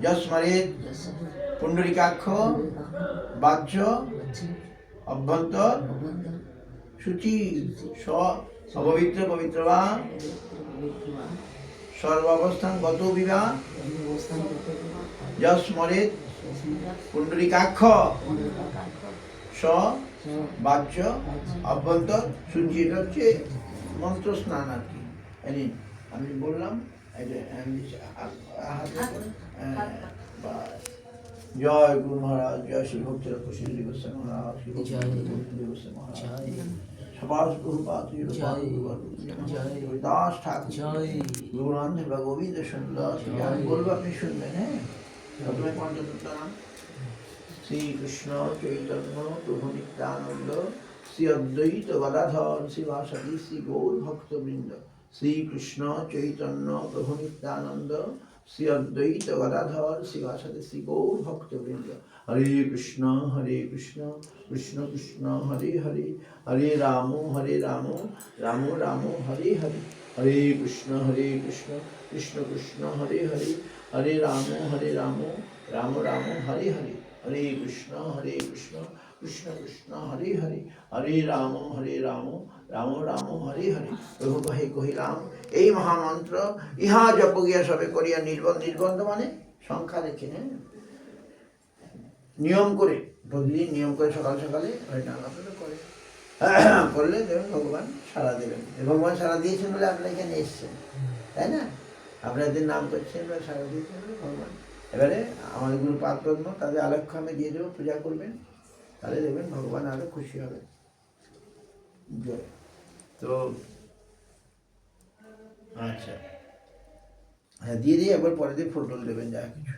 যস্মরেৎ পুণ্ডরিকাক্ষ বাহ্য অভ্যন্তর শুচি স অপবিত্র পবিত্র বা সর্বাবস্থান গত বিবা যস্মরেৎ পুণ্ডরিকাক্ষ স বাহ্য অভ্যন্তর শুচি। এটা হচ্ছে মন্ত্র স্নান আর কি। আমি বললাম জয় গুরু মহারাজ, জয় শ্রী ভক্তি শ্রী গোস্বামী মহারাজ, শ্রী ভক্তি গোস্বামী মহারাজ, সবার প্রভুপাদ দাস ঠাকুর, গুরুনাথ বা গোবিন্দ সুন্দর। আমি বলবো আপনি শুনবেন। হ্যাঁ, প্রথমে পঞ্চতত্ত্ব নাম শ্রী কৃষ্ণ চৈতন্য প্রভু নিত্যানন্দ শ্রী অদ্বৈত গদাধর শিবাসাদি শ্রী গৌর ভক্তবৃন্দ। শ্রী কৃষ্ণ চৈতন্য প্রভু নিত্যানন্দ শ্রী অদ্বৈত গদাধর শিবাসাদি শ্রী গৌর ভক্তবৃন্দ। হরে কৃষ্ণ কৃষ্ণ কৃষ্ণ হরে হরে, হরে রাম রাম রাম হরে হরে, হরে কৃষ্ণ কৃষ্ণ কৃষ্ণ হরে হরে, হরে রাম রাম রাম হরে হরে, হরে কৃষ্ণ কৃষ্ণ কৃষ্ণ হরে হরে, হরে রাম রাম রাম হরে হরে। প্রভু কহে কহিলাম এই মহামন্ত্র ইহা জপ গিয়া সবে করিয়া নির্বন্ধ। নির্বন্ধ মানে সংখ্যা দেখে, হ্যাঁ, নিয়ম করে, প্রতিদিন নিয়ম করে সকাল সকালে করে করলে দেখবেন ভগবান সাড়া দেবেন। ভগবান সাড়া দিয়েছেন বলে আপনার এখানে এসছেন, তাই না? আপনাদের নাম করছেন বা সাড়া দিয়েছেন বলে ভগবান। এবারে আমাদের গুরু পাত্রত্ন তাদের আলক্ষ্য আমি দিয়ে দেবো, পূজা করবেন, তাহলে দেখবেন ভগবান আরো খুশি হবে। তো আচ্ছা, হ্যাঁ দিয়ে দিয়ে একবার পরে দিয়ে ফুল টুল দেবেন, যা কিছু।